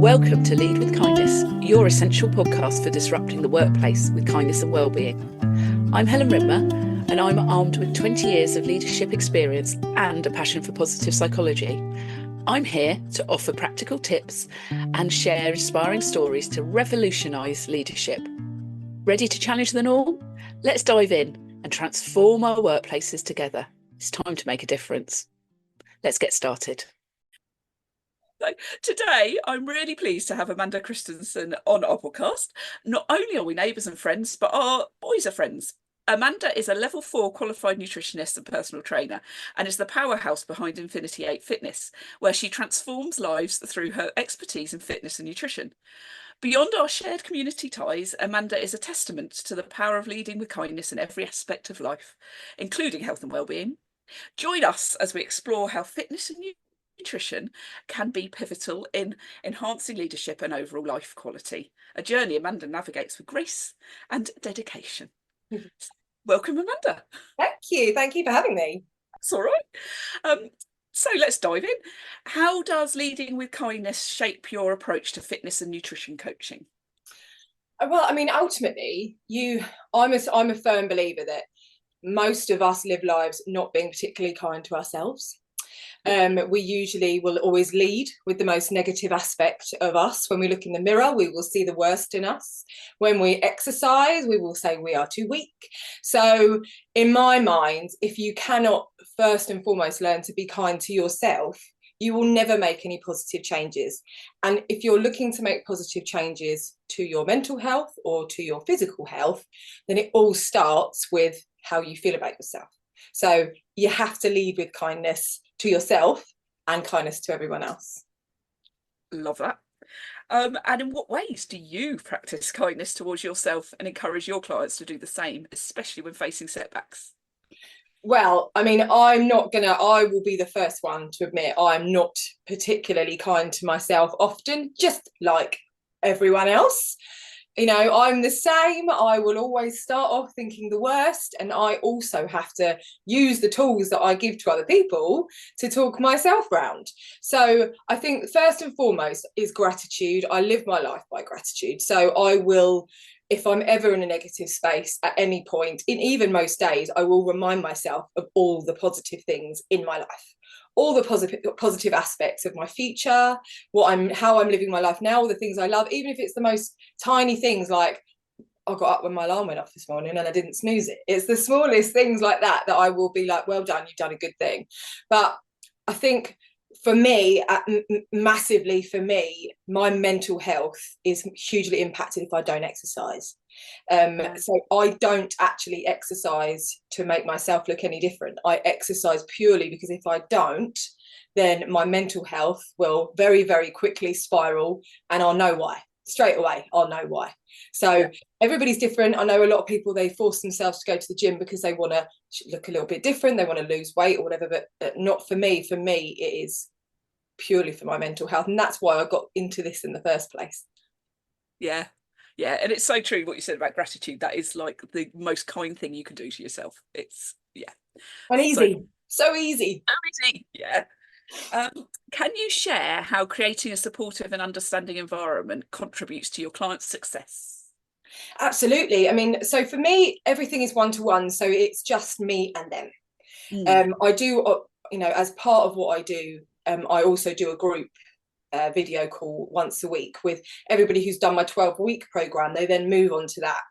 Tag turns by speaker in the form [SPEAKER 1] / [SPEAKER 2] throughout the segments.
[SPEAKER 1] Welcome to Lead with Kindness, your essential podcast for disrupting the workplace with kindness and wellbeing. I'm Helen Rimmer, and I'm armed with 20 years of leadership experience and a passion for positive psychology. I'm here to offer practical tips and share inspiring stories to revolutionise leadership. Ready to challenge the norm? Let's dive in and transform our workplaces together. It's time to make a difference. Let's get started. So today, I'm really pleased to have Amanda Christensen on our podcast. Not only are we neighbours and friends, but our boys are friends. Amanda is a level 4 qualified nutritionist and personal trainer and is the powerhouse behind Infinity 8 Fitness, where she transforms lives through her expertise in fitness and nutrition. Beyond our shared community ties, Amanda is a testament to the power of leading with kindness in every aspect of life, including health and wellbeing. Join us as we explore how fitness and nutrition can be pivotal in enhancing leadership and overall life quality, a journey Amanda navigates with grace and dedication. Welcome, Amanda.
[SPEAKER 2] Thank you for having me.
[SPEAKER 1] That's all right. So let's dive in. How does leading with kindness shape your approach to fitness and nutrition coaching?
[SPEAKER 2] Well, I mean, ultimately, I'm a firm believer that most of us live lives not being particularly kind to ourselves. We usually will always lead with the most negative aspect of us. When we look in the mirror, we will see the worst in us. When we exercise, we will say we are too weak. So in my mind, if you cannot first and foremost learn to be kind to yourself, you will never make any positive changes. And if you're looking to make positive changes to your mental health or to your physical health, then it all starts with how you feel about yourself. So you have to lead with kindness to yourself and kindness to everyone else.
[SPEAKER 1] Love that. And in what ways do you practice kindness towards yourself and encourage your clients to do the same, especially when facing setbacks?
[SPEAKER 2] Well, I mean, I will be the first one to admit I'm not particularly kind to myself often, just like everyone else. You know, I'm the same. I will always start off thinking the worst, and I also have to use the tools that I give to other people to talk myself round. So I think first and foremost is gratitude. I live my life by gratitude. So I will, if I'm ever in a negative space at any point, in even most days, I will remind myself of all the positive things in my life, all the positive aspects of my future, how I'm living my life now, all the things I love, even if it's the most tiny things, like I got up when my alarm went off this morning and I didn't snooze it. It's the smallest things like that I will be like, well done, you've done a good thing. But I think for me, massively for me, my mental health is hugely impacted if I don't exercise. So I don't actually exercise to make myself look any different. I exercise purely because if I don't, then my mental health will very, very quickly spiral, and I'll know why. Straight away, I'll know why. So everybody's different. I know a lot of people, they force themselves to go to the gym because they want to look a little bit different, they want to lose weight or whatever, but not for me. For me, it is purely for my mental health, and that's why I got into this in the first place.
[SPEAKER 1] Yeah, and it's so true what you said about gratitude. That is like the most kind thing you can do to yourself. It's
[SPEAKER 2] and easy, so easy.
[SPEAKER 1] Yeah. Can you share how creating a supportive and understanding environment contributes to your client's success?
[SPEAKER 2] Absolutely. I mean, so for me, everything is one-to-one, so it's just me and them. I do, as part of what I do, I also do a group video call once a week with everybody who's done my 12-week program. They then move on to that.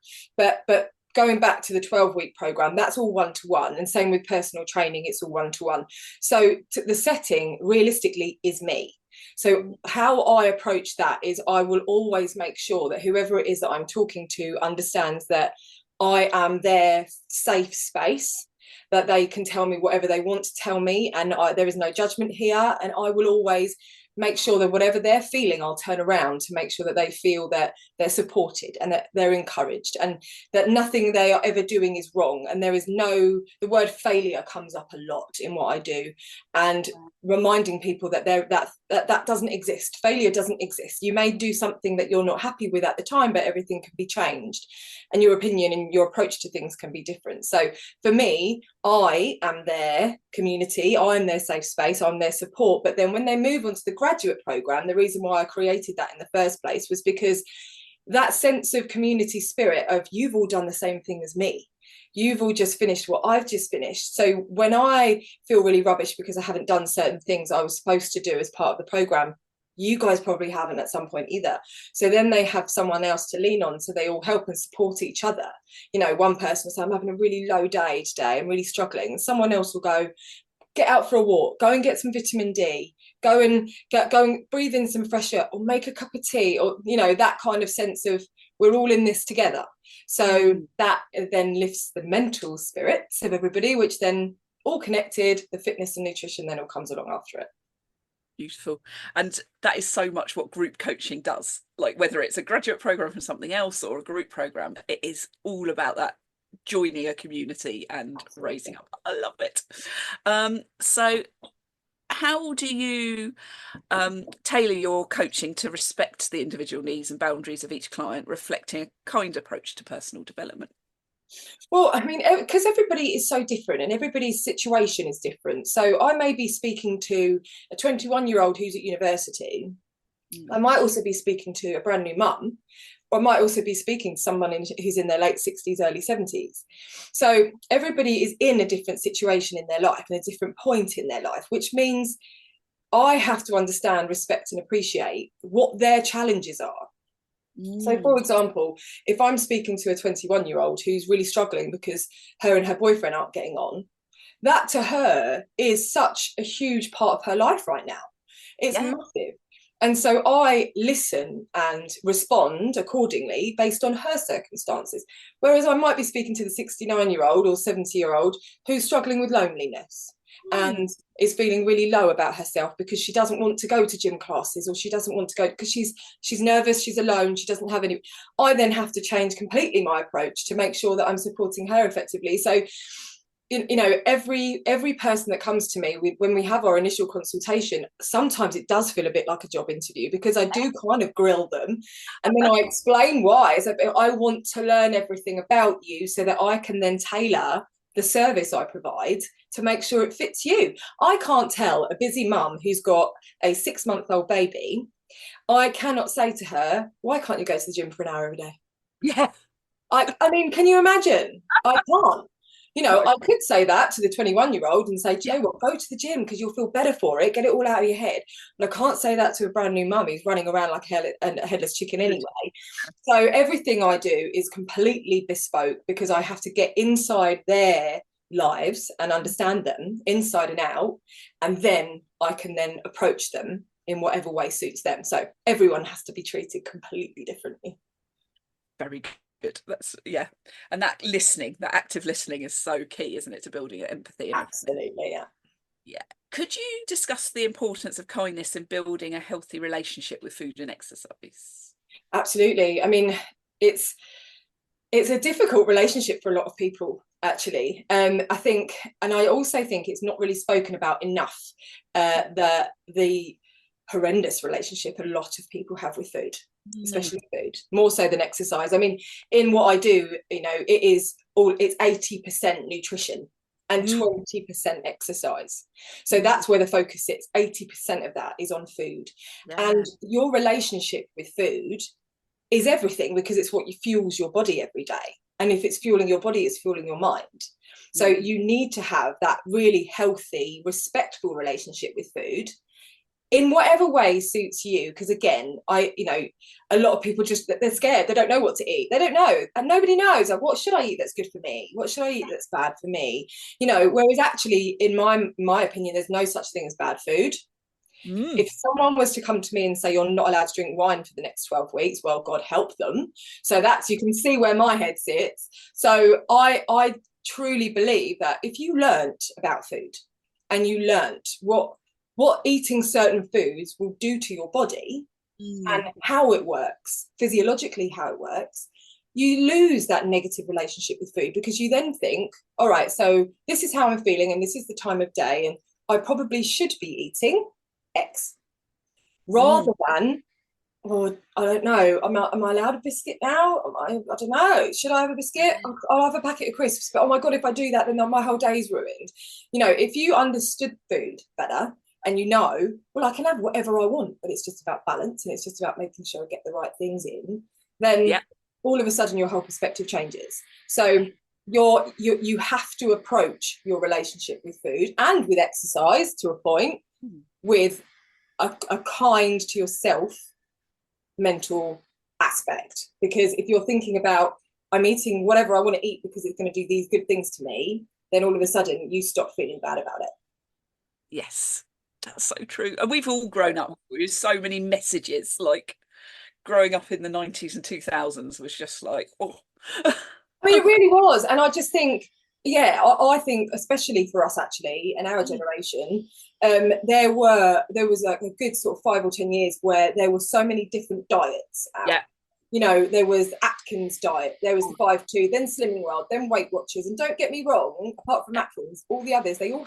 [SPEAKER 2] But going back to the 12-week program, that's all one-to-one, and same with personal training, it's all one-to-one. So the setting realistically is me. So how I approach that is I will always make sure that whoever it is that I'm talking to understands that I am their safe space, that they can tell me whatever they want to tell me, and there is no judgment here. And I will always make sure that whatever they're feeling, I'll turn around to make sure that they feel that they're supported and that they're encouraged, and that nothing they are ever doing is wrong. And the word failure comes up a lot in what I do, and reminding people that that doesn't exist. Failure doesn't exist. You may do something that you're not happy with at the time, but everything can be changed, and your opinion and your approach to things can be different. So for me, I am their community, I'm their safe space, I'm their support. But then when they move onto the graduate program, the reason why I created that in the first place was because that sense of community spirit of you've all done the same thing as me. You've all just finished what I've just finished. So when I feel really rubbish because I haven't done certain things I was supposed to do as part of the program, you guys probably haven't at some point either. So then they have someone else to lean on, so they all help and support each other. You know, one person will say, I'm having a really low day today, I'm really struggling. And someone else will go, get out for a walk, go and get some vitamin D, go and breathe in some fresh air, or make a cup of tea, or, you know, that kind of sense of we're all in this together. So that then lifts the mental spirits of everybody, which then all connected, the fitness and nutrition then all comes along after it.
[SPEAKER 1] Beautiful. And that is so much what group coaching does. Like whether it's a graduate program from something else or a group program, it is all about that joining a community and raising up. I love it. So how do you tailor your coaching to respect the individual needs and boundaries of each client, reflecting a kind approach to personal development?
[SPEAKER 2] Well, I mean, because everybody is so different and everybody's situation is different. So I may be speaking to a 21-year-old who's at university. I might also be speaking to a brand new mum, or I might also be speaking to someone who's in their late 60s, early 70s. So everybody is in a different situation in their life and a different point in their life, which means I have to understand, respect and appreciate what their challenges are. So, for example, if I'm speaking to a 21-year-old who's really struggling because her and her boyfriend aren't getting on, that to her is such a huge part of her life right now. It's massive. And so I listen and respond accordingly based on her circumstances. Whereas I might be speaking to the 69-year-old or 70-year-old who's struggling with loneliness and is feeling really low about herself because she doesn't want to go to gym classes, or she doesn't want to go because she's nervous, she's alone, she doesn't have any. I then have to change completely my approach to make sure that I'm supporting her effectively. So, you know, every person that comes to me, when we have our initial consultation, sometimes it does feel a bit like a job interview because I do kind of grill them, and then I explain why. So I want to learn everything about you so that I can then tailor the service I provide to make sure it fits you. I can't tell a busy mum who's got a 6-month-old baby, I cannot say to her, why can't you go to the gym for an hour every day?
[SPEAKER 1] Yeah.
[SPEAKER 2] I mean, can you imagine? I can't. You know, I could say that to the 21-year-old and say, do you know what, go to the gym because you'll feel better for it, get it all out of your head. But I can't say that to a brand new mum who's running around like a headless chicken anyway. So everything I do is completely bespoke because I have to get inside their lives and understand them inside and out, and then I can then approach them in whatever way suits them. So everyone has to be treated completely differently.
[SPEAKER 1] Very good. That's and that listening, that active listening is so key, isn't it, to building empathy and
[SPEAKER 2] absolutely.
[SPEAKER 1] Could you discuss the importance of kindness in building a healthy relationship with food and exercise?
[SPEAKER 2] Absolutely. I mean, it's a difficult relationship for a lot of people, actually. I think, and I also think it's not really spoken about enough, the horrendous relationship a lot of people have with food, especially food, more so than exercise. I mean, in what I do, you know, it's 80% nutrition and 20% exercise. So that's where the focus sits. 80% of that is on food. And your relationship with food is everything, because it's what fuels your body every day. And if it's fueling your body, it's fueling your mind. So you need to have that really healthy, respectful relationship with food in whatever way suits you. Because again, a lot of people they're scared. They don't know what to eat. They don't know. And nobody knows, like, what should I eat that's good for me? What should I eat that's bad for me? You know, whereas actually, in my opinion, there's no such thing as bad food. If someone was to come to me and say, you're not allowed to drink wine for the next 12 weeks, well, God help them. So you can see where my head sits. So I truly believe that if you learnt about food and you learnt what eating certain foods will do to your body and how it works, physiologically how it works, you lose that negative relationship with food, because you then think, all right, so this is how I'm feeling and this is the time of day and I probably should be eating X, rather than, oh, I don't know, am I allowed a biscuit now? I don't know, should I have a biscuit? I'll have a packet of crisps, but oh my God, if I do that, then my whole day's ruined. You know, if you understood food better and you know, well, I can have whatever I want, but it's just about balance and it's just about making sure I get the right things in, then all of a sudden your whole perspective changes. So you have to approach your relationship with food and with exercise to a point with a kind to yourself mental aspect. Because if you're thinking about, I'm eating whatever I want to eat because it's going to do these good things to me, then all of a sudden you stop feeling bad about it.
[SPEAKER 1] Yes, that's so true. And we've all grown up with so many messages, like growing up in the 90s and 2000s was just like, oh.
[SPEAKER 2] I mean, it really was. And I just think, I think especially for us actually and our generation, there was like a good sort of 5 or 10 years where there were so many different diets out.
[SPEAKER 1] Yeah.
[SPEAKER 2] You know, there was Atkins diet, there was the 5-2, then Slimming World, then Weight Watchers. And don't get me wrong, apart from Atkins, all the others, they all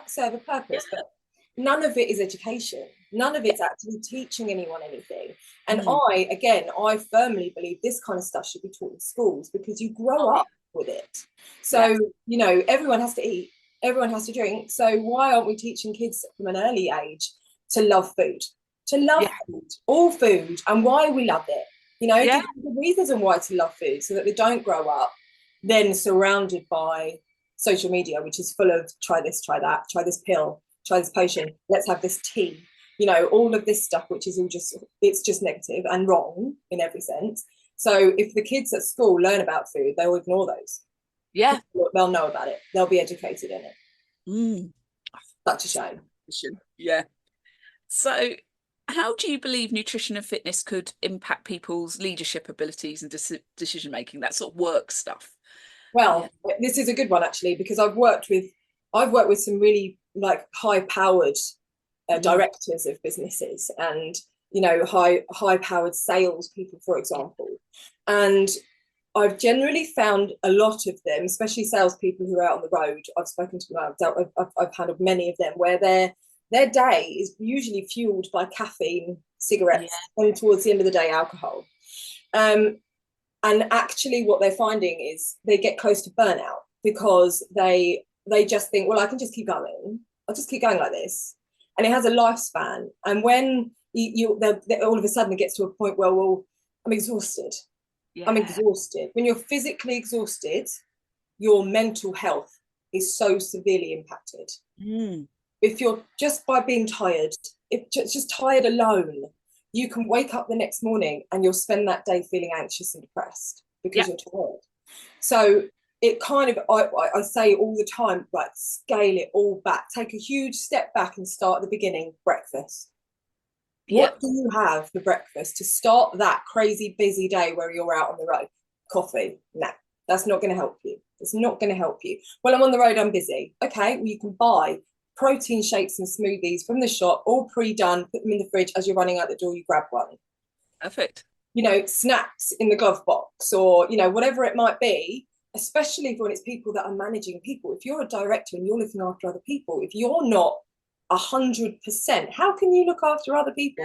[SPEAKER 2] serve a purpose, but none of it is education. None of it's actually teaching anyone anything. And I firmly believe this kind of stuff should be taught in schools because you grow up with it. So, you know, everyone has to eat, everyone has to drink. So why aren't we teaching kids from an early age to love food, food, all food, and why we love it? You know, give them the reasons on why to love food so that they don't grow up then surrounded by social media, which is full of try this, try that, try this pill, try this potion, let's have this tea. You know, all of this stuff, which is all it's just negative and wrong in every sense. So if the kids at school learn about food, they'll ignore those.
[SPEAKER 1] Yeah.
[SPEAKER 2] They'll know about it. They'll be educated in it. Such a shame.
[SPEAKER 1] Yeah. So how do you believe nutrition and fitness could impact people's leadership abilities and decision making, that sort of work stuff?
[SPEAKER 2] Well, this is a good one actually, because I've worked with some really like high powered directors of businesses and, you know, high powered sales people, for example. And I've generally found a lot of them, especially salespeople who are out on the road, I've spoken to them, I've handled many of them, where their day is usually fueled by caffeine, cigarettes, and towards the end of the day, alcohol. And actually what they're finding is they get close to burnout because they just think, well, I can just keep going. I'll just keep going like this. And it has a lifespan. And when all of a sudden it gets to a point where, well, I'm exhausted. I'm exhausted. When you're physically exhausted, your mental health is so severely impacted. If you're just by being tired, if just tired alone, you can wake up the next morning and you'll spend that day feeling anxious and depressed because you're tired. So it kind of, I say all the time, like scale it all back, take a huge step back and start at the beginning. Breakfast. What do you have for breakfast to start that crazy busy day where you're out on the road? Coffee. No, that's not going to help you. It's not going to help you. Well, I'm on the road, I'm busy. Okay, well, you can buy protein shakes and smoothies from the shop, all pre-done, put them in the fridge. As you're running out the door, you grab one.
[SPEAKER 1] Perfect.
[SPEAKER 2] You know, snacks in the glove box or, you know, whatever it might be, especially when it's people that are managing people. If you're a director and you're looking after other people, if you're not 100%, how can you look after other people?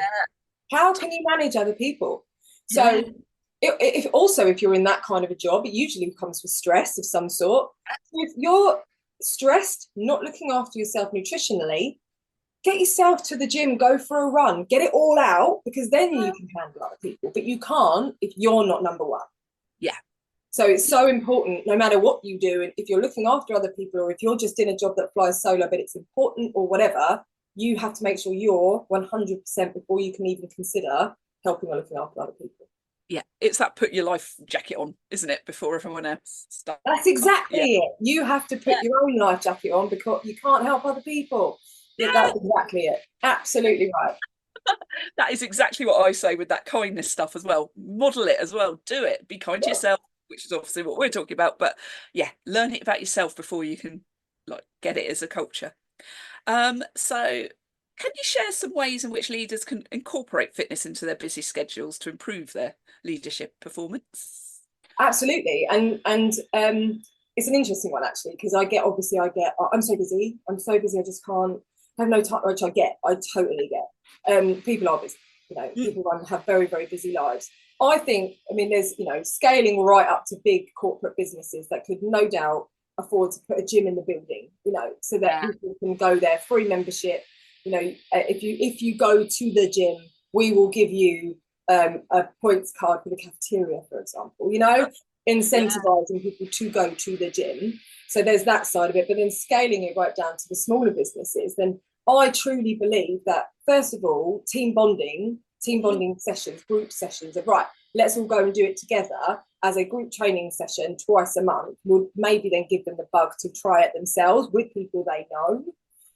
[SPEAKER 2] How can you manage other people? So if you're in that kind of a job, it usually comes with stress of some sort. If you're stressed, not looking after yourself nutritionally, get yourself to the gym, go for a run, get it all out, because then you can handle other people. But you can't if you're not number one. So it's so important, no matter what you do, and if you're looking after other people or if you're just in a job that flies solo, but it's important or whatever, you have to make sure you're 100% before you can even consider helping or looking after other people.
[SPEAKER 1] Yeah, it's that put your life jacket on, isn't it, before everyone else starts.
[SPEAKER 2] That's exactly it. You have to put your own life jacket on because you can't help other people. That's exactly it. Absolutely right.
[SPEAKER 1] That is exactly what I say with that kindness stuff as well. Model it as well. Do it. Be kind to yourself, which is obviously what we're talking about. But yeah, learn it about yourself before you can like get it as a culture. So can you share some ways in which leaders can incorporate fitness into their busy schedules to improve their leadership performance?
[SPEAKER 2] Absolutely. And it's an interesting one actually, because I'm so busy, I just can't have no time, which I totally get. People are busy, you know, people have very, very busy lives. I think, I mean, there's, you know, scaling right up to big corporate businesses that could no doubt afford to put a gym in the building, you know, so that people can go there, free membership, if you go to the gym, we will give you a points card for the cafeteria, for example, incentivizing people to go to the gym. So there's that side of it, but then scaling it right down to the smaller businesses, then I truly believe that, first of all, team bonding sessions, group sessions of, right, let's all go and do it together as a group training session twice a month, would maybe then give them the bug to try it themselves with people they know,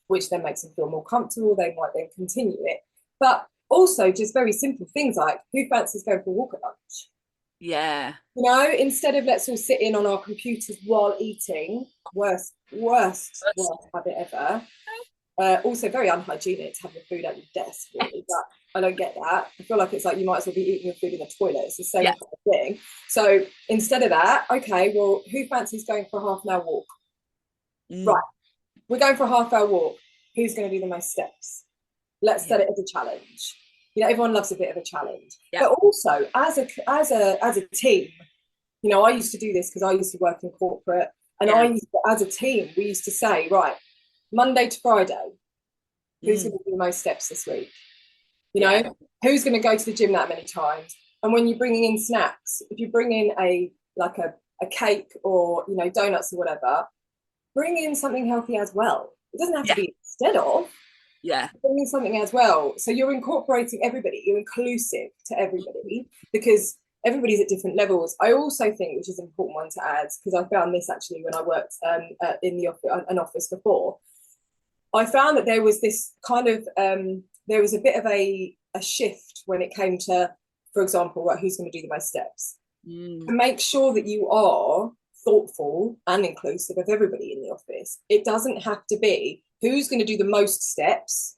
[SPEAKER 2] which then makes them feel more comfortable. They might then continue it. But also just very simple things like, who fancies going for a walk at lunch?
[SPEAKER 1] Yeah.
[SPEAKER 2] Instead of let's all sit in on our computers while eating, worst habit ever. Also very unhygienic to have your food at your desk, really, but I don't get that. I feel like it's like you might as well be eating your food in the toilet. It's the same kind of thing. So instead of that, okay, well, who fancies going for a half an hour walk? Right, we're going for a half hour walk. Who's going to do the most steps? Let's set it as a challenge. Everyone loves a bit of a challenge. But also as a team, I used to do this because I used to work in corporate, and as a team, we used to say, right, Monday to Friday, who's going to do the most steps this week? Who's going to go to the gym that many times? And when you're bringing in snacks, if you bring in a cake or donuts or whatever, bring in something healthy as well. It doesn't have to be instead of. Bring in something as well. So you're incorporating everybody. You're inclusive to everybody because everybody's at different levels. I also think, which is an important one to add, because I found this actually when I worked in an office before, I found that there was this kind of there was a bit of a shift when it came to, for example, right, who's going to do the most steps. To make sure that you are thoughtful and inclusive of everybody in the office. It doesn't have to be who's going to do the most steps.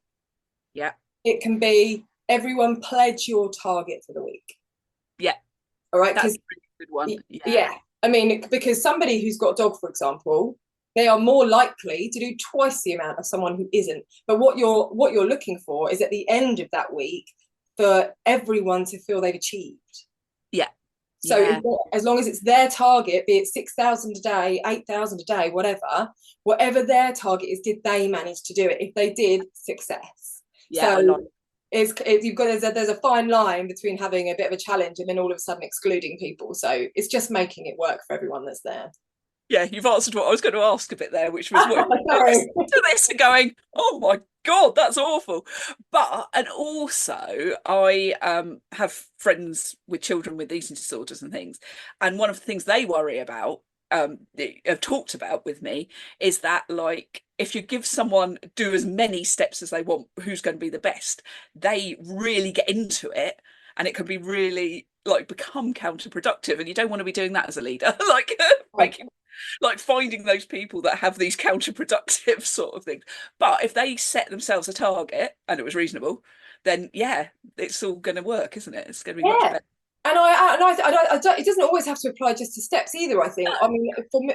[SPEAKER 2] It can be everyone pledge your target for the week. All right,
[SPEAKER 1] that's a really good one.
[SPEAKER 2] I mean, because somebody who's got a dog, for example, they are more likely to do twice the amount of someone who isn't. But what you're looking for is at the end of that week for everyone to feel they've achieved. So as long as it's their target, be it 6,000 a day, 8,000 a day, whatever their target is, did they manage to do it? If they did, success. You've got there's a fine line between having a bit of a challenge and then all of a sudden excluding people. So it's just making it work for everyone that's there.
[SPEAKER 1] Yeah, you've answered what I was going to ask a bit there, which was what to this and going, oh my God, that's awful. And also I have friends with children with eating disorders and things. And one of the things they worry about, have talked about with me, is that like if you give someone do as many steps as they want, who's going to be the best, they really get into it and it can be really like become counterproductive, and you don't want to be doing that as a leader. Like finding those people that have these counterproductive sort of things. But if they set themselves a target and it was reasonable, then it's all going to work, isn't it? It's going to be much better.
[SPEAKER 2] And I don't, it doesn't always have to apply just to steps either, I think. I mean,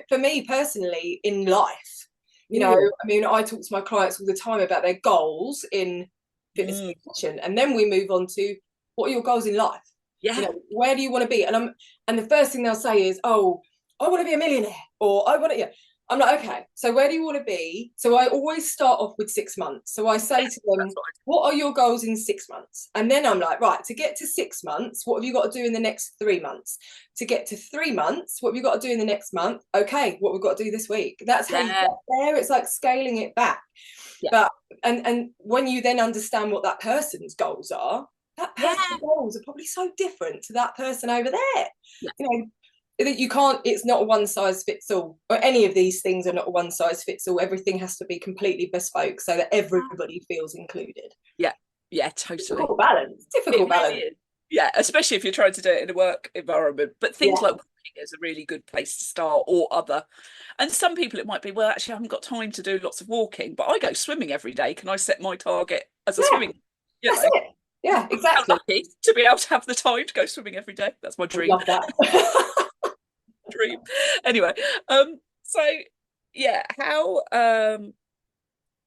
[SPEAKER 2] for me personally in life, I mean, I talk to my clients all the time about their goals in fitness and nutrition, and then we move on to what are your goals in life? Where do you want to be? And the first thing they'll say is, oh, I want to be a millionaire, or I want to, I'm like, okay, so where do you want to be? So I always start off with 6 months. So I say to them, what are your goals in 6 months? And then I'm like, right, to get to 6 months, what have you got to do in the next 3 months? To get to 3 months, what have you got to do in the next month? Okay, what we've got to do this week. That's how you get there. It's like scaling it back. But and when you then understand what that person's goals are, that person's goals are probably so different to that person over there. You can't, it's not a one size fits all, or any of these things are not a one size fits all. Everything has to be completely bespoke so that everybody feels included.
[SPEAKER 1] Totally.
[SPEAKER 2] Difficult balance.
[SPEAKER 1] Yeah, especially if you're trying to do it in a work environment. But things like walking is a really good place to start, or other. And some people it might be, well, actually I haven't got time to do lots of walking, but I go swimming every day. Can I set my target as a swimming?
[SPEAKER 2] That's it. Yeah, exactly.
[SPEAKER 1] I'm lucky to be able to have the time to go swimming every day. That's my dream.
[SPEAKER 2] I love that.
[SPEAKER 1] Dream. Anyway, how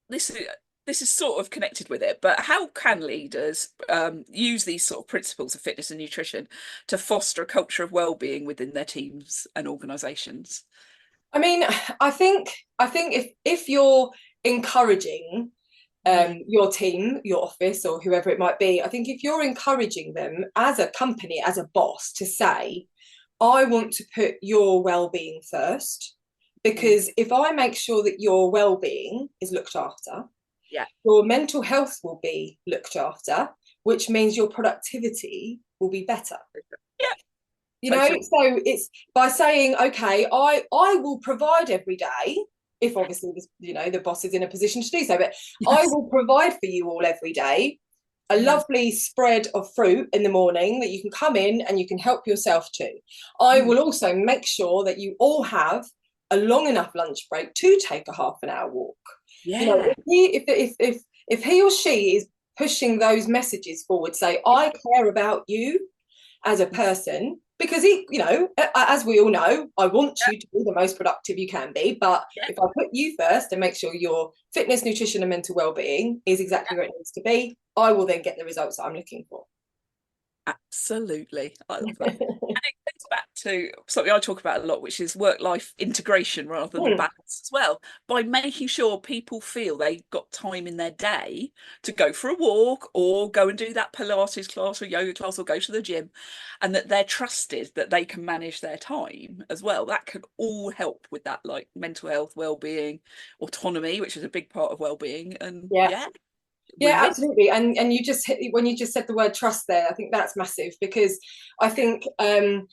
[SPEAKER 1] this is sort of connected with it, but how can leaders use these sort of principles of fitness and nutrition to foster a culture of well-being within their teams and organizations?
[SPEAKER 2] I mean, I think if you're encouraging your team, your office, or whoever it might be. I think if you're encouraging them as a company, as a boss, to say, I want to put your well-being first, because if I make sure that your well-being is looked after, your mental health will be looked after, which means your productivity will be better. You know, so it's by saying, okay, I will provide every day, if obviously this, you know, the boss is in a position to do so, but I will provide for you all every day a lovely spread of fruit in the morning that you can come in and you can help yourself to. I will also make sure that you all have a long enough lunch break to take a half an hour walk. You know, if he or she is pushing those messages forward, say, I care about you as a person, because he, you know, as we all know, I want you to be the most productive you can be, but if I put you first and make sure your fitness, nutrition and mental well-being is exactly where it needs to be, I will then get the results that I'm looking for.
[SPEAKER 1] Absolutely. I love that. And it goes back to something I talk about a lot, which is work-life integration rather than balance as well. By making sure people feel they've got time in their day to go for a walk or go and do that Pilates class or yoga class or go to the gym, and that they're trusted that they can manage their time as well. That can all help with that, like mental health, well-being, autonomy, which is a big part of well-being. And
[SPEAKER 2] yeah, absolutely. And you just when you just said the word trust there, I think that's massive, because I think and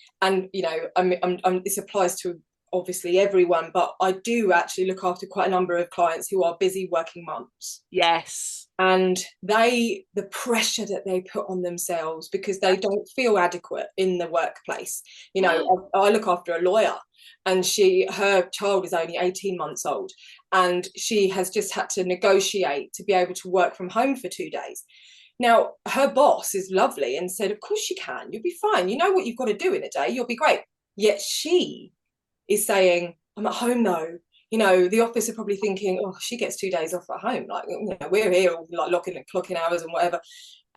[SPEAKER 2] you know, I'm this applies to obviously everyone, but I do actually look after quite a number of clients who are busy working mums.
[SPEAKER 1] Yes.
[SPEAKER 2] And the pressure that they put on themselves because they don't feel adequate in the workplace. You know, I look after a lawyer, and her child is only 18 months old, and she has just had to negotiate to be able to work from home for 2 days. Now, her boss is lovely and said, of course you can, you'll be fine. You know what you've got to do in a day, you'll be great. Yet she is saying, I'm at home though. You know, the office are probably thinking, oh, she gets 2 days off at home. Like, you know, we're here like clocking hours and whatever.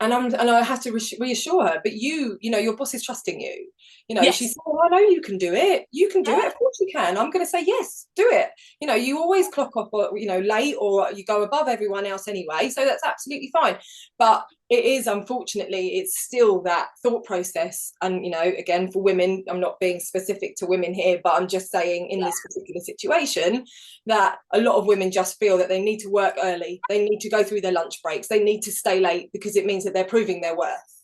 [SPEAKER 2] And I have to reassure her, but you know, your boss is trusting you. You know, she's saying, I know you can do it. You can do it. Of course you can. I'm going to say, yes, do it. You know, you always clock off, you know, late, or you go above everyone else anyway. So that's absolutely fine. But it is, unfortunately, it's still that thought process. And, you know, again, for women, I'm not being specific to women here, but I'm just saying in this particular situation that a lot of women just feel that they need to work early. They need to go through their lunch breaks. They need to stay late because it means that they're proving their worth.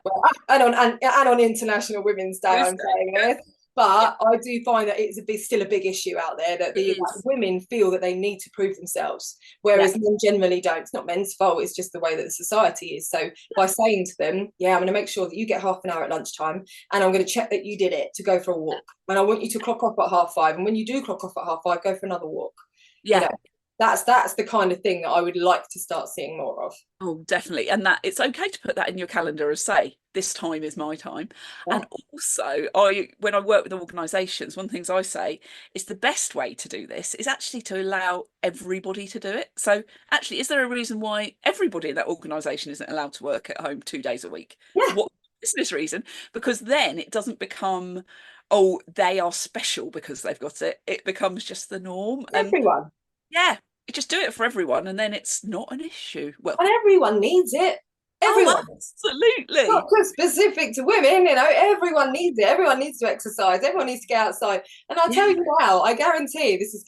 [SPEAKER 2] Well, and on International Women's Day, I'm saying this. But I do find that it's still a big issue out there, that women feel that they need to prove themselves, whereas men generally don't. It's not men's fault, it's just the way that the society is. So by saying to them, I'm going to make sure that you get half an hour at lunchtime, and I'm going to check that you did it to go for a walk. And I want you to clock off at 5:30. And when you do clock off at 5:30, go for another walk. You know, that's the kind of thing that I would like to start seeing more of.
[SPEAKER 1] Oh, definitely. And that it's okay to put that in your calendar as, say, this time is my time. And also, when I work with organisations, one of the things I say is the best way to do this is actually to allow everybody to do it. So actually, is there a reason why everybody in that organisation isn't allowed to work at home 2 days a week? What is this reason? Because then it doesn't become, oh, they are special because they've got it. It becomes just the norm.
[SPEAKER 2] Everyone.
[SPEAKER 1] Just do it for everyone, and then it's not an issue. Well,
[SPEAKER 2] and everyone needs it. Everyone.
[SPEAKER 1] Absolutely.
[SPEAKER 2] Not just specific to women, you know, everyone needs it. Everyone needs to exercise. Everyone needs to get outside. And I'll tell you now, I guarantee this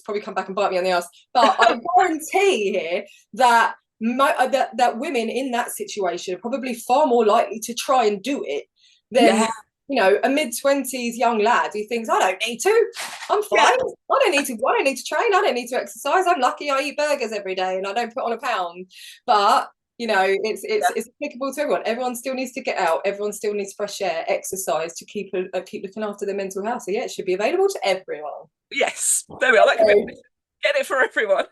[SPEAKER 2] probably come back and bite me on the ass, but I guarantee here that that women in that situation are probably far more likely to try and do it than you know, a mid-20s young lad who thinks, I don't need to, I'm fine. I don't need to train, I don't need to exercise. I'm lucky I eat burgers every day and I don't put on a pound. But you know, it's applicable to everyone. Everyone still needs to get out. Everyone still needs fresh air, exercise to keep looking after their mental health. So it should be available to everyone.
[SPEAKER 1] Yes, there we are. Get it for everyone.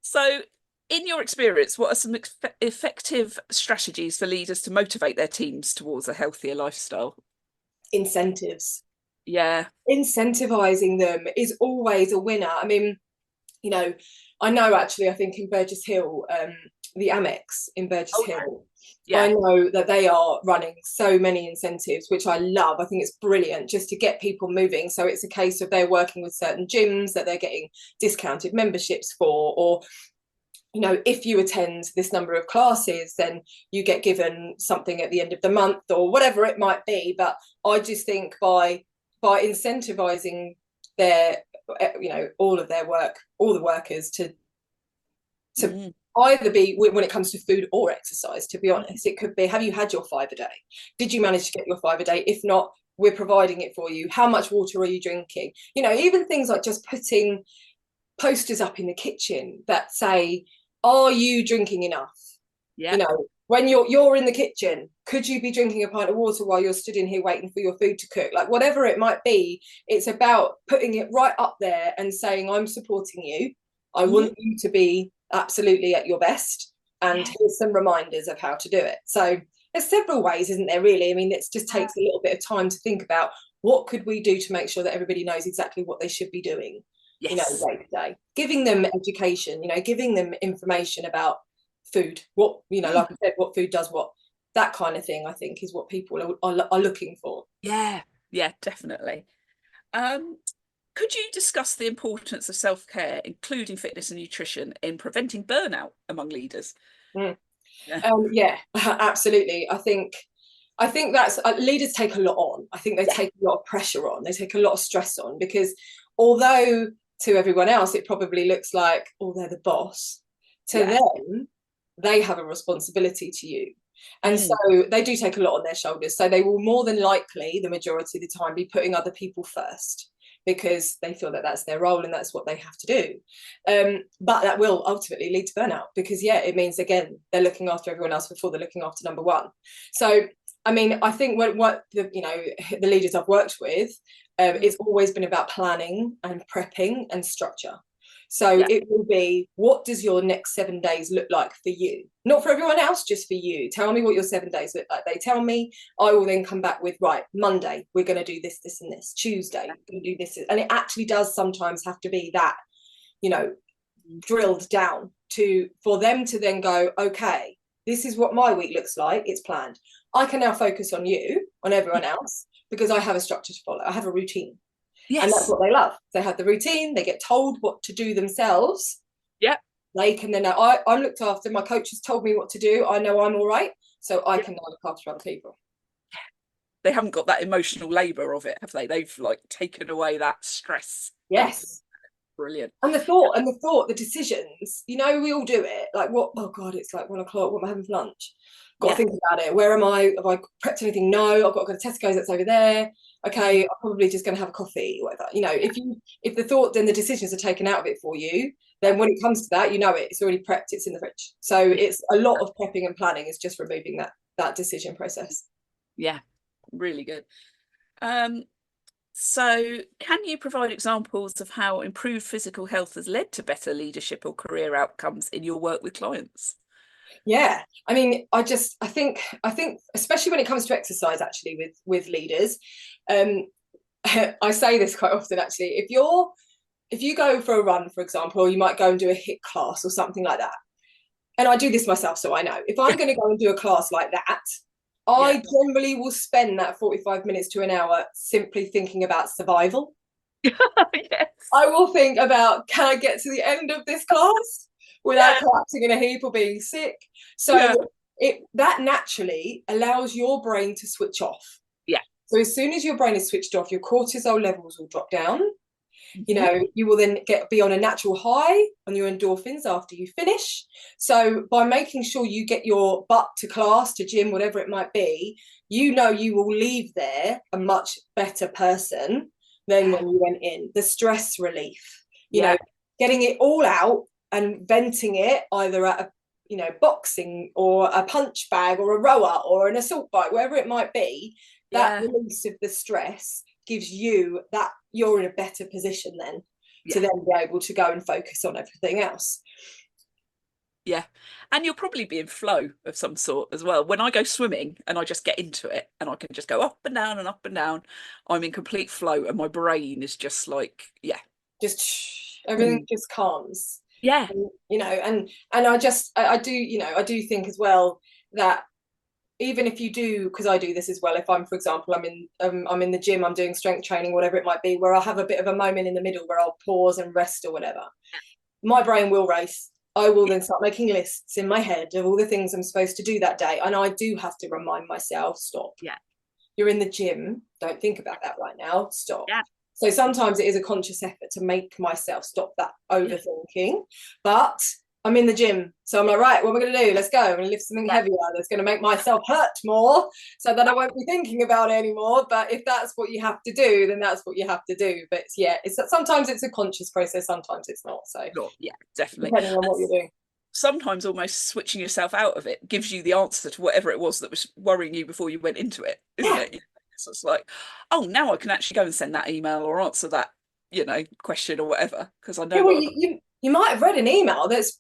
[SPEAKER 1] So, in your experience, what are some effective strategies for leaders to motivate their teams towards a healthier lifestyle?
[SPEAKER 2] Incentives.
[SPEAKER 1] Incentivizing
[SPEAKER 2] them is always a winner. I mean, you know, I know actually, I think in Burgess Hill, the Amex in Burgess
[SPEAKER 1] Oh,
[SPEAKER 2] Hill.
[SPEAKER 1] yeah.
[SPEAKER 2] I know that they are running so many incentives, which I love. I think it's brilliant just to get people moving. So it's a case of they're working with certain gyms that they're getting discounted memberships for, or you know, if you attend this number of classes, then you get given something at the end of the month or whatever it might be. But I just think by incentivizing their, you know, all of their work, all the workers to either be, when it comes to food or exercise, to be honest, it could be, have you had your 5 a day? Did you manage to get your 5 a day? If not, we're providing it for you. How much water are you drinking? You know, even things like just putting posters up in the kitchen that say, are you drinking enough?
[SPEAKER 1] Yeah.
[SPEAKER 2] You know, when you're in the kitchen, could you be drinking a pint of water while you're stood in here waiting for your food to cook? Like whatever it might be, it's about putting it right up there and saying, I'm supporting you. I want you to be absolutely at your best. And here's some reminders of how to do it. So there's several ways, isn't there, really? I mean, it just takes a little bit of time to think about what could we do to make sure that everybody knows exactly what they should be doing, you know, day to day. Giving them education, you know, giving them information about food, what, you know, like I said, what food does what, that kind of thing, I think is what people are looking for.
[SPEAKER 1] Yeah, definitely. Could you discuss the importance of self-care, including fitness and nutrition, in preventing burnout among leaders?
[SPEAKER 2] Yeah, absolutely. I think that's leaders take a lot on. I think they take a lot of pressure on. They take a lot of stress on, because although to everyone else it probably looks like, oh, they're the boss, to them they have a responsibility to you. And so they do take a lot on their shoulders. So they will more than likely, the majority of the time, be putting other people first, because they feel that that's their role and that's what they have to do. But that will ultimately lead to burnout, because it means, again, they're looking after everyone else before they're looking after number one. So I mean, I think what the, you know, the leaders I've worked with, it's always been about planning and prepping and structure. So it will be, what does your next 7 days look like for you? Not for everyone else, just for you. Tell me what your 7 days look like. They tell me, I will then come back with, right, Monday, we're going to do this, this, and this. Tuesday, we're going to do this. And it actually does sometimes have to be that, you know, drilled down for them to then go, okay, this is what my week looks like. It's planned. I can now focus on you, on everyone else, because I have a structure to follow. I have a routine. Yes. And that's what they love. They have the routine. They get told what to do themselves.
[SPEAKER 1] Yeah.
[SPEAKER 2] They can then know, I'm looked after. My coach has told me what to do. I know I'm all right. So I can now look after other people.
[SPEAKER 1] They haven't got that emotional labour of it, have they? They've like taken away that stress.
[SPEAKER 2] Yes.
[SPEAKER 1] Brilliant.
[SPEAKER 2] And the decisions, you know, we all do it. Like, what? Oh God, it's like 1 o'clock. What am I having for lunch? Got to think about it. Where am I? Have I prepped anything? No. I've got to go to Tesco's. That's over there. Okay, I'm probably just going to have a coffee or whatever. You know, if the thought, then the decisions are taken out of it for you, then when it comes to that, you know it's already prepped. It's in the fridge. So it's a lot of prepping and planning is just removing that decision process.
[SPEAKER 1] Yeah, really good. So can you provide examples of how improved physical health has led to better leadership or career outcomes in your work with clients?
[SPEAKER 2] Yeah, I mean, I think especially when it comes to exercise, actually, with leaders, I say this quite often, actually. If you go for a run, for example, or you might go and do a HIIT class or something like that, and I do this myself, so I know, if I'm going to go and do a class like that, I generally will spend that 45 minutes to an hour simply thinking about survival.
[SPEAKER 1] Yes.
[SPEAKER 2] I will think about, can I get to the end of this class without collapsing in a heap or being sick? So that naturally allows your brain to switch off. Yeah. So as soon as your brain is switched off, your cortisol levels will drop down. You know, you will then be on a natural high on your endorphins after you finish. So by making sure you get your butt to class, to gym, whatever it might be, you know you will leave there a much better person than when you went in. The stress relief, you know, getting it all out and venting it either at a, you know, boxing or a punch bag or a rower or an assault bike, wherever it might be, that release of the stress gives you that you're in a better position then to then be able to go and focus on everything else.
[SPEAKER 1] Yeah. And you'll probably be in flow of some sort as well. When I go swimming and I just get into it and I can just go up and down and up and down, I'm in complete flow and my brain is just like,
[SPEAKER 2] just everything just calms.
[SPEAKER 1] Yeah.
[SPEAKER 2] You know, and I do, you know, I do think as well that even if you do, because I do this as well, if I'm, for example, I'm in the gym, I'm doing strength training, whatever it might be, where I'll have a bit of a moment in the middle where I'll pause and rest or whatever, my brain will race. I will then start making lists in my head of all the things I'm supposed to do that day, and I do have to remind myself, stop.
[SPEAKER 1] Yeah.
[SPEAKER 2] You're in the gym, don't think about that right now, stop.
[SPEAKER 1] Yeah.
[SPEAKER 2] So sometimes it is a conscious effort to make myself stop that
[SPEAKER 1] Yeah.
[SPEAKER 2] overthinking, but I'm in the gym. So I'm like, right, what am I going to do? Let's go. I'm going to lift something heavier that's going to make myself hurt more so that I won't be thinking about it anymore. But if that's what you have to do, then that's what you have to do. But yeah, sometimes it's a conscious process, sometimes it's not. So
[SPEAKER 1] Sure. Yeah, definitely.
[SPEAKER 2] depending on what you're doing.
[SPEAKER 1] Sometimes almost switching yourself out of it gives you the answer to whatever it was that was worrying you before you went into it, isn't
[SPEAKER 2] Yeah.
[SPEAKER 1] it? So it's like, oh, now I can actually go and send that email or answer that, question or whatever, because I know
[SPEAKER 2] Yeah, well,
[SPEAKER 1] what
[SPEAKER 2] you might have read an email that's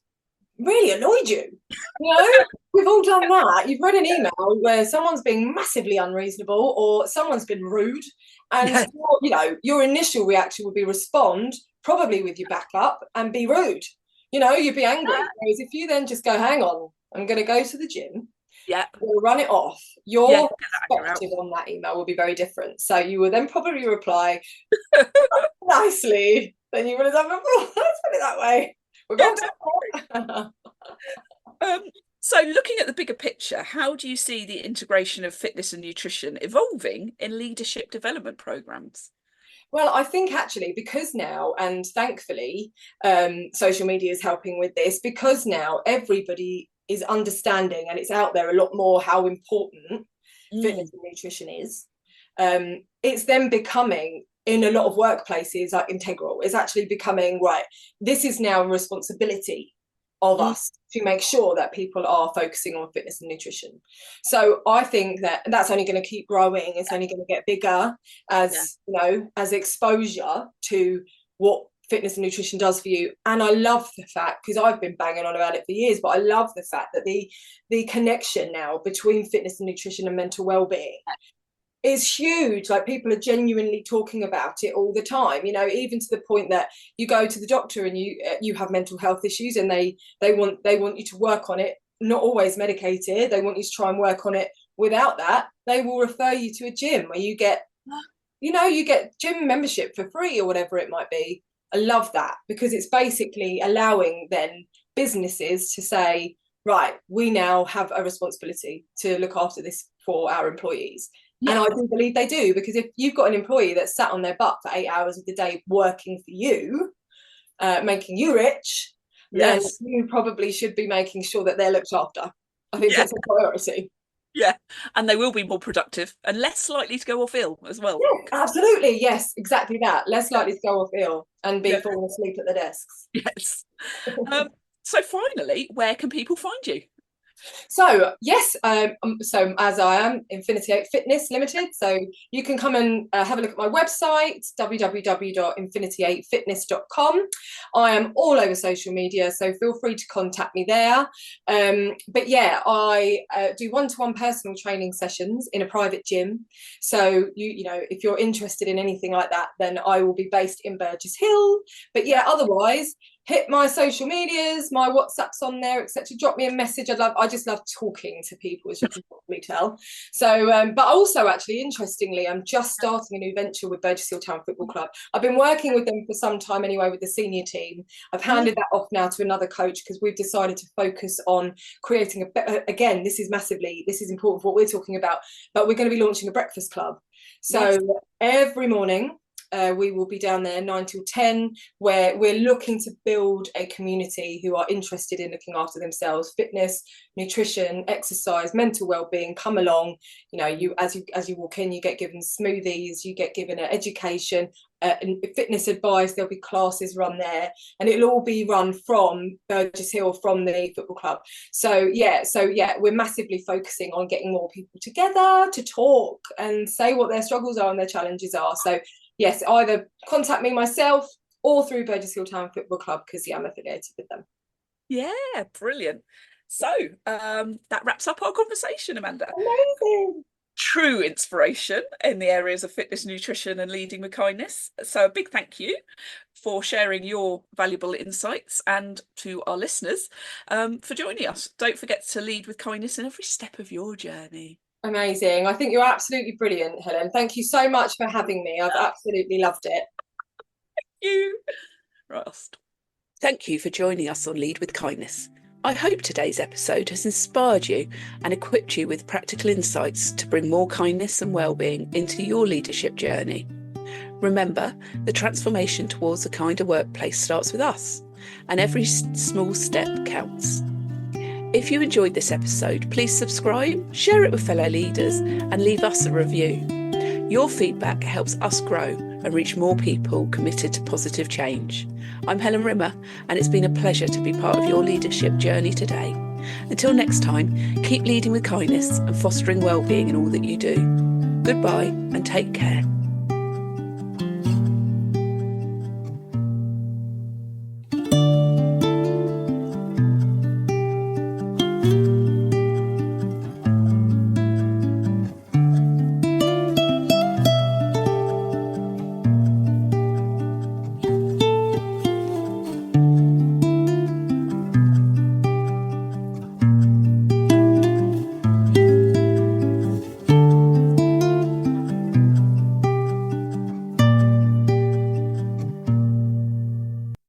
[SPEAKER 2] really annoyed you. You know, we've all done that. You've read an email where someone's being massively unreasonable or someone's been rude, and
[SPEAKER 1] yeah,
[SPEAKER 2] your initial reaction would be respond, probably with your backup, and be rude. You know, you'd be angry. Whereas if you then just go, hang on, I'm going to go to the gym,
[SPEAKER 1] yeah,
[SPEAKER 2] we'll run it off.
[SPEAKER 1] yeah,
[SPEAKER 2] Your
[SPEAKER 1] get that anger out.
[SPEAKER 2] perspective on that email will be very different. So you will then probably reply nicely than you would have done before. Let's put it that way. We've
[SPEAKER 1] Yeah,
[SPEAKER 2] all done that.
[SPEAKER 1] um, so looking at the bigger picture, how do you see the integration of fitness and nutrition evolving in leadership development programs?
[SPEAKER 2] Well, I think actually because now, and thankfully, social media is helping with this, because now everybody is understanding and it's out there a lot more how important fitness and nutrition is. It's then becoming in a lot of workplaces like integral. It's actually becoming right. This is now a responsibility of
[SPEAKER 1] Mm,
[SPEAKER 2] us to make sure that people are focusing on fitness and nutrition. So I think that that's only going to keep growing. It's only going to get bigger
[SPEAKER 1] yeah,
[SPEAKER 2] as as exposure to what fitness and nutrition does for you. And I love the fact, because I've been banging on about it for years, but I love the fact that the connection now between fitness and nutrition and mental well-being is huge. Like people are genuinely talking about it all the time, even to the point that you go to the doctor and you have mental health issues, and they want you to work on it, not always medicated. They want you to try and work on it without that. They will refer you to a gym where you get gym membership for free or whatever it might be. I love that, because it's basically allowing then businesses to say, right, we now have a responsibility to look after this for our employees. And
[SPEAKER 1] yeah,
[SPEAKER 2] I do believe they do, because if you've got an employee that's sat on their butt for 8 hours of the day working for you, making you rich, then
[SPEAKER 1] yes,
[SPEAKER 2] you probably should be making sure that they're looked after. I think
[SPEAKER 1] yeah,
[SPEAKER 2] it's a priority.
[SPEAKER 1] yeah, and they will be more productive and less likely to go off ill as well.
[SPEAKER 2] Yeah, absolutely. Yes, exactly that. Less likely to go off ill and be
[SPEAKER 1] Yeah,
[SPEAKER 2] falling asleep at the desks.
[SPEAKER 1] yes. So finally, where can people find you?
[SPEAKER 2] So yes, so as I am Infinity 8 Fitness Limited, so you can come and have a look at my website, www.infinity8fitness.com. I am all over social media, so feel free to contact me there. But yeah, I do one-to-one personal training sessions in a private gym. So if you're interested in anything like that, then I will be based in Burgess Hill. But yeah, otherwise, hit my social medias, my WhatsApp's on there, etc. Drop me a message. I just love talking to people, as you can probably tell. So, but also actually, interestingly, I'm just starting a new venture with Burgess Hill Town Football Club. I've been working with them for some time anyway with the senior team. I've handed that off now to another coach, because we've decided to focus on creating again, this is important for what we're talking about, but we're going to be launching a breakfast club. So
[SPEAKER 1] Yes.
[SPEAKER 2] every morning, we will be down there 9 till 10, where we're looking to build a community who are interested in looking after themselves, fitness, nutrition, exercise, mental well-being. Come along. You as you walk in, you get given smoothies, you get given an education, fitness advice. There'll be classes run there, and it'll all be run from Burgess Hill, from the football club. So yeah, we're massively focusing on getting more people together to talk and say what their struggles are and their challenges are. So yes, either contact me myself or through Burgess Hill Town Football Club, because I'm affiliated with them.
[SPEAKER 1] Yeah, brilliant. So that wraps up our conversation, Amanda.
[SPEAKER 2] Amazing.
[SPEAKER 1] true inspiration in the areas of fitness, nutrition and leading with kindness. So a big thank you for sharing your valuable insights, and to our listeners for joining us. Don't forget to lead with kindness in every step of your journey.
[SPEAKER 2] Amazing. I think you're absolutely brilliant, Helen. Thank you so much for having me. I've absolutely loved it.
[SPEAKER 1] Thank you. Right. Thank you for joining us on Lead with Kindness. I hope today's episode has inspired you and equipped you with practical insights to bring more kindness and wellbeing into your leadership journey. Remember, the transformation towards a kinder workplace starts with us, and every small step counts. If you enjoyed this episode, please subscribe, share it with fellow leaders, and leave us a review. Your feedback helps us grow and reach more people committed to positive change. I'm Helen Rimmer, and it's been a pleasure to be part of your leadership journey today. Until next time, keep leading with kindness and fostering wellbeing in all that you do. Goodbye and take care.